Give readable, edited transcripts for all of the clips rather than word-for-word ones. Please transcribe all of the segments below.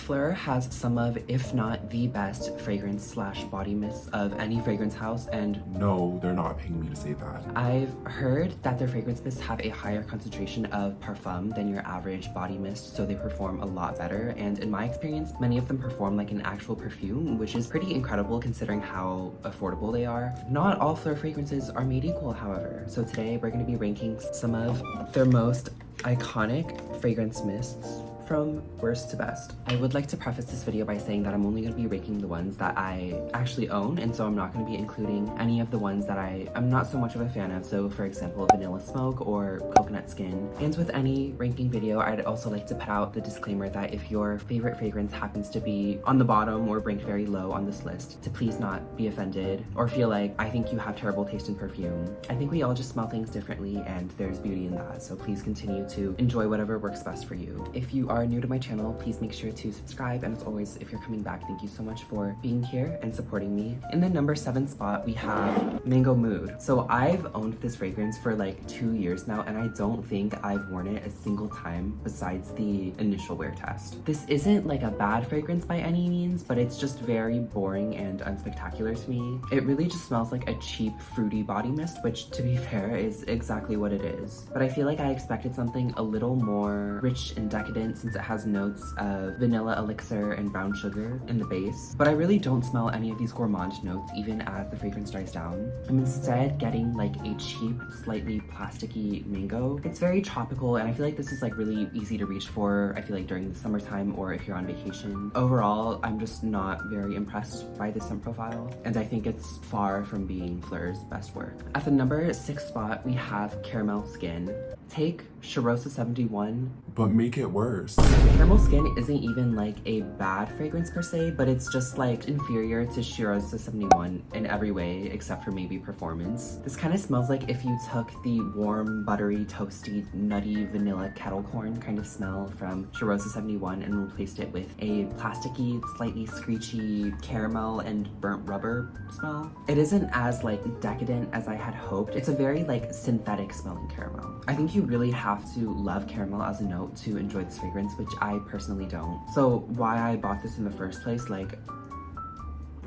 Flur has some of, if not the best fragrance slash body mists of any fragrance house, and No, they're not paying me to say that. I've heard that their fragrance mists have a higher concentration of parfum than your average body mist, so they perform a lot better. And in my experience, many of them perform like an actual perfume, which is pretty incredible considering how affordable they are. Not all Fleur fragrances are made equal, however. So today we're going to be ranking some of their most iconic fragrance mists from worst to best. I would like to preface this video by saying that I'm only going to be ranking the ones that I actually own, and so I'm not going to be including any of the ones that I'm not so much of a fan of. So for example, Vanilla Smoke or Coconut Skin. And with any ranking video, I'd also like to put out the disclaimer that if your favorite fragrance happens to be on the bottom or ranked very low on this list, to please not be offended or feel like I think you have terrible taste in perfume. I think we all just smell things differently, and there's beauty in that, so please continue to enjoy whatever works best for you. If you are new to my channel, please make sure to subscribe, and as always, if you're coming back, thank you so much for being here and supporting me. In the number 7 spot, we have Mango Mood. So I've owned this fragrance for like 2 years now, and I don't think I've worn it a single time besides the initial wear test. This isn't like a bad fragrance by any means, but it's just very boring and unspectacular to me. It really just smells like a cheap fruity body mist, which to be fair is exactly what it is. But I feel like I expected something a little more rich and decadent since it has notes of vanilla elixir and brown sugar in the base, but I really don't smell any of these gourmand notes even as the fragrance dries down. I'm instead getting like a cheap, slightly plasticky mango. It's very tropical, and I feel like this is like really easy to reach for, I feel like during the summertime or if you're on vacation. Overall, I'm just not very impressed by this scent profile, and I think it's far from being Fleur's best work. At the number 6 spot, we have Caramel Skin. Take Charosa 71. But make it worse. Caramel Skin isn't even like a bad fragrance per se, but it's just like inferior to Charosa 71 in every way except for maybe performance. This kind of smells like if you took the warm, buttery, toasty, nutty, vanilla kettle corn kind of smell from Charosa 71 and replaced it with a plasticky, slightly screechy caramel and burnt rubber smell. It isn't as like decadent as I had hoped. It's a very like synthetic smelling caramel. I think you really have to love caramel as a note to enjoy this fragrance, which I personally don't. So why I bought this in the first place, like,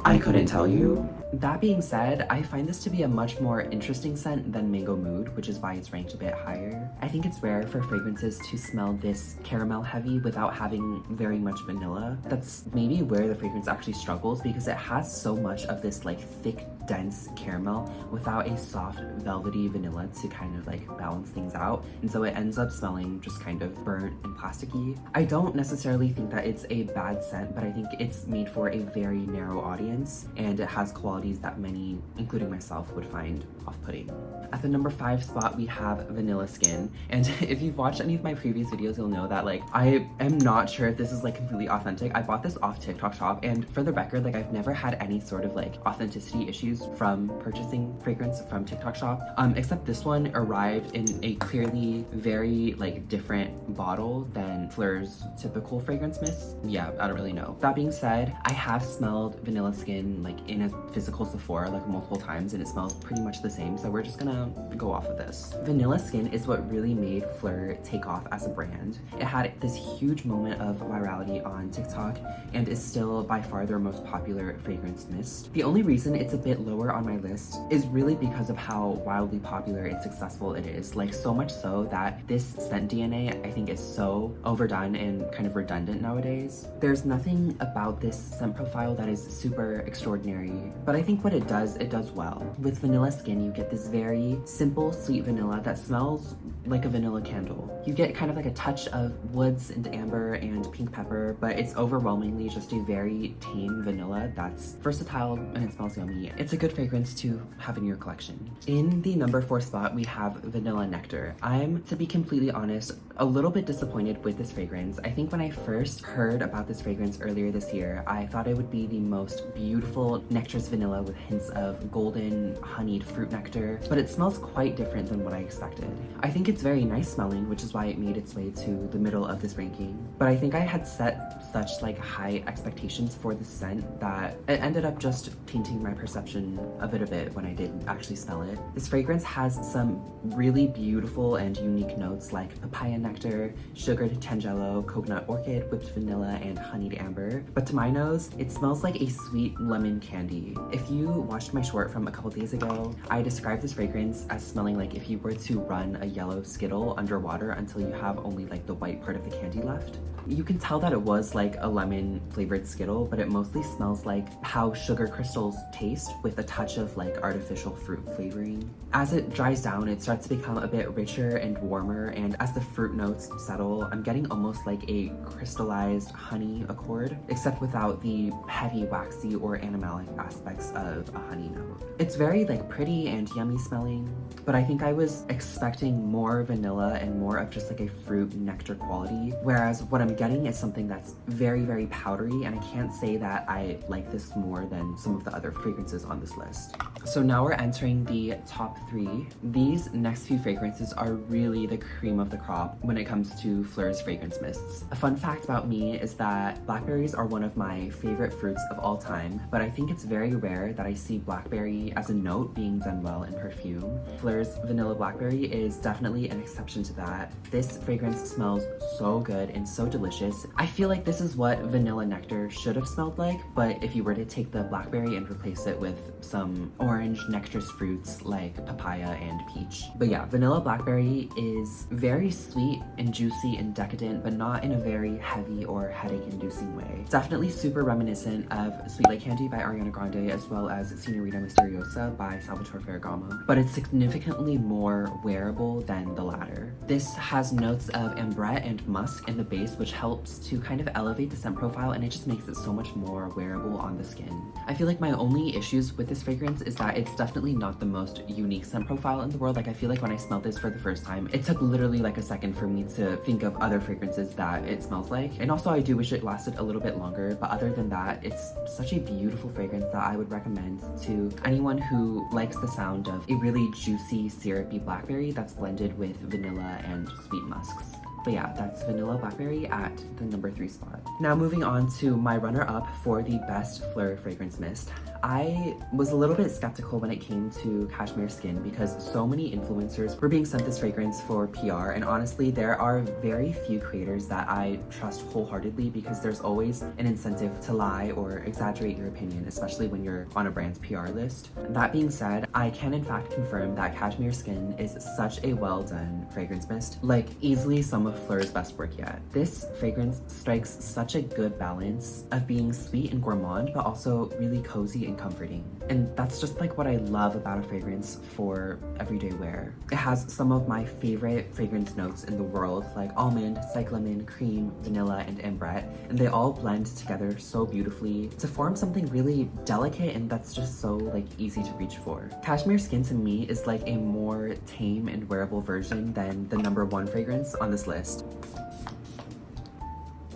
I couldn't tell you. That being said, I find this to be a much more interesting scent than Mango Mood, which is why it's ranked a bit higher. I think it's rare for fragrances to smell this caramel heavy without having very much vanilla. That's maybe where the fragrance actually struggles, because it has so much of this like thick, dense caramel without a soft, velvety vanilla to kind of like balance things out. And so it ends up smelling just kind of burnt and plasticky. I don't necessarily think that it's a bad scent, but I think it's made for a very narrow audience, and it has qualities that many, including myself, would find off-putting. At the number 5 spot, we have Vanilla Skin. And if you've watched any of my previous videos, you'll know that like I am not sure if this is like completely authentic. I bought this off TikTok shop, and for the record, like I've never had any sort of like authenticity issues from purchasing fragrance from TikTok shop, except this one arrived in a clearly very like different bottle than Fleur's typical fragrance mist. Yeah, I don't really know. That being said, I have smelled Vanilla Skin like in a physical Sephora like multiple times, and it smells pretty much the same, so we're just gonna go off of this. Vanilla Skin is what really made Fleur take off as a brand. It had this huge moment of virality on TikTok and is still by far their most popular fragrance mist. The only reason it's a bit lower on my list is really because of how wildly popular and successful it is, like so much so that this scent DNA I think is so overdone and kind of redundant nowadays. There's nothing about this scent profile that is super extraordinary, but I think what it does well. With Vanilla Skin, you get this very simple, sweet vanilla that smells like a vanilla candle. You get kind of like a touch of woods and amber and pink pepper, but it's overwhelmingly just a very tame vanilla that's versatile and it smells yummy. It's a good fragrance to have in your collection. In the number 4 spot, we have Vanilla Nectar. I'm, to be completely honest, a little bit disappointed with this fragrance. I think when I first heard about this fragrance earlier this year, I thought it would be the most beautiful Nectar's vanilla with hints of golden honeyed fruit nectar, but it smells quite different than what I expected. I think it's very nice smelling, which is why it made its way to the middle of this ranking, but I think I had set such like high expectations for the scent that it ended up just tainting my perception of it a bit when I did actually smell it. This fragrance has some really beautiful and unique notes like papaya nectar, sugared tangelo, coconut orchid, whipped vanilla, and honeyed amber. But to my nose, it smells like a sweet lemon candy. If you watched my short from a couple days ago, I described this fragrance as smelling like if you were to run a yellow Skittle underwater until you have only like the white part of the candy left. You can tell that it was like a lemon flavored Skittle, but it mostly smells like how sugar crystals taste with a touch of like artificial fruit flavoring. As it dries down, it starts to become a bit richer and warmer, and as the fruit notes settle, I'm getting almost like a crystallized honey accord, except without the heavy, waxy, or animalic aspects of a honey note. It's very like pretty and yummy smelling, but I think I was expecting more vanilla and more of just like a fruit nectar quality, whereas what I'm getting is something that's very, very powdery, and I can't say that I like this more than some of the other fragrances on this list. So now we're entering the top 3. These next few fragrances are really the cream of the crop when it comes to Flur's fragrance mists. A fun fact about me is that blackberries are one of my favorite fruits of all time, but I think it's very rare that I see blackberry as a note being done well in perfume. Flur's vanilla blackberry is definitely an exception to that. This fragrance smells so good and so delicious. I feel like this is what vanilla nectar should have smelled like, but if you were to take the blackberry and replace it with some orange nectarous fruits like papaya and peach. But yeah, vanilla blackberry is very sweet and juicy and decadent, but not in a very heavy or headache-inducing way. Definitely super reminiscent of Sweet Like Candy by Ariana Grande, as well as Senorita Misteriosa by Salvatore Ferragamo, but it's significantly more wearable than the latter. This has notes of ambrette and musk in the base, which helps to kind of elevate the scent profile, and it just makes it so much more wearable on the skin. I feel like my only issues with this fragrance is that it's definitely not the most unique scent profile in the world. Like, I feel like when I smelled this for the first time, it took literally like a second for me to think of other fragrances that it smells like. And also I do wish it lasted a little bit longer, but other than that, it's such a beautiful fragrance that I would recommend to anyone who likes the sound of a really juicy, syrupy blackberry that's blended with vanilla and sweet musks. But yeah, that's Vanilla Blackberry at the number 3 spot. Now moving on to my runner-up for the best Fleur fragrance mist. I was a little bit skeptical when it came to Kashmir Skin because so many influencers were being sent this fragrance for PR, and honestly, there are very few creators that I trust wholeheartedly because there's always an incentive to lie or exaggerate your opinion, especially when you're on a brand's PR list. That being said, I can in fact confirm that Kashmir Skin is such a well-done fragrance mist, like easily some of Fleur's best work yet. This fragrance strikes such a good balance of being sweet and gourmand, but also really cozy and comforting. And that's just like what I love about a fragrance for everyday wear. It has some of my favorite fragrance notes in the world, like almond, cyclamen, cream, vanilla, and ambrette, and they all blend together so beautifully to form something really delicate and that's just so like easy to reach for. Kashmir Skin to me is like a more tame and wearable version than the number 1 fragrance on this list.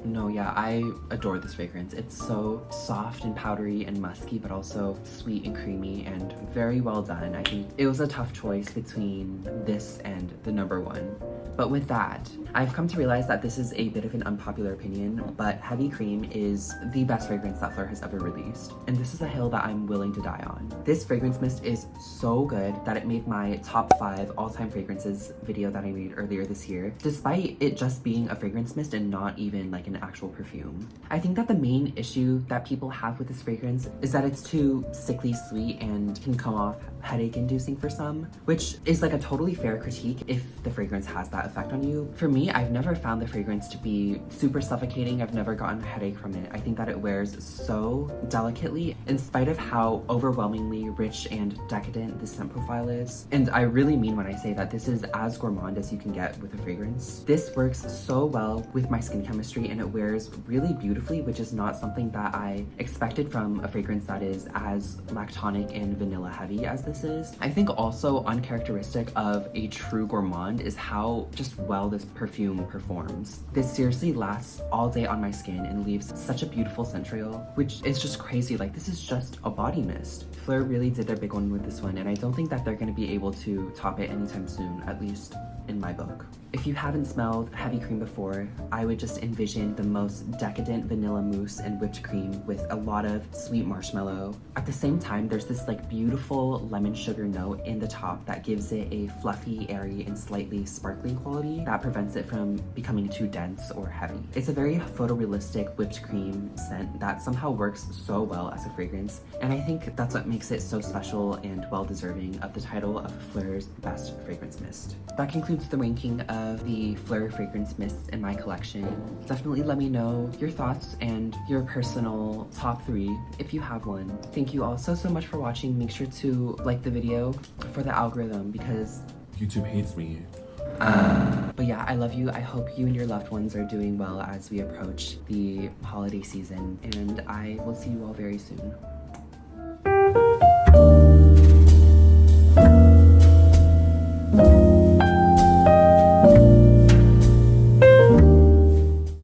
No, yeah, I adore this fragrance. It's so soft and powdery and musky, but also sweet and creamy and very well done. I think it was a tough choice between this and the number 1. But with that, I've come to realize that this is a bit of an unpopular opinion, but Heavy Cream is the best fragrance that Fleur has ever released. And this is a hill that I'm willing to die on. This fragrance mist is so good that it made my top 5 all-time fragrances video that I made earlier this year, despite it just being a fragrance mist and not even like an actual perfume. I think that the main issue that people have with this fragrance is that it's too sickly sweet and can come off headache-inducing for some, which is like a totally fair critique if the fragrance has that effect on you. For me, I've never found the fragrance to be super suffocating. I've never gotten a headache from it. I think that it wears so delicately in spite of how overwhelmingly rich and decadent this scent profile is. And I really mean when I say that this is as gourmand as you can get with a fragrance. This works so well with my skin chemistry and it wears really beautifully, which is not something that I expected from a fragrance that is as lactonic and vanilla heavy as this is. I think also uncharacteristic of a true gourmand is how just well this perfume performs. This seriously lasts all day on my skin and leaves such a beautiful scent trail, which is just crazy. Like, this is just a body mist. Fleur really did their big one with this one, and I don't think that they're going to be able to top it anytime soon, at least in my book. If you haven't smelled Heavy Cream before, I would just envision the most decadent vanilla mousse and whipped cream with a lot of sweet marshmallow. At the same time, there's this like beautiful lemon sugar note in the top that gives it a fluffy, airy, and slightly sparkling quality that prevents it it from becoming too dense or heavy. It's a very photorealistic whipped cream scent that somehow works so well as a fragrance, and I think that's what makes it so special and well deserving of the title of Flur's best fragrance mist. That concludes the ranking of the Flur fragrance mists in my collection. Definitely let me know your thoughts and your personal top 3 if you have one. Thank you all so much for watching. Make sure to like the video for the algorithm because YouTube hates me. but yeah, I love you. I hope you and your loved ones are doing well as we approach the holiday season, and I will see you all very soon.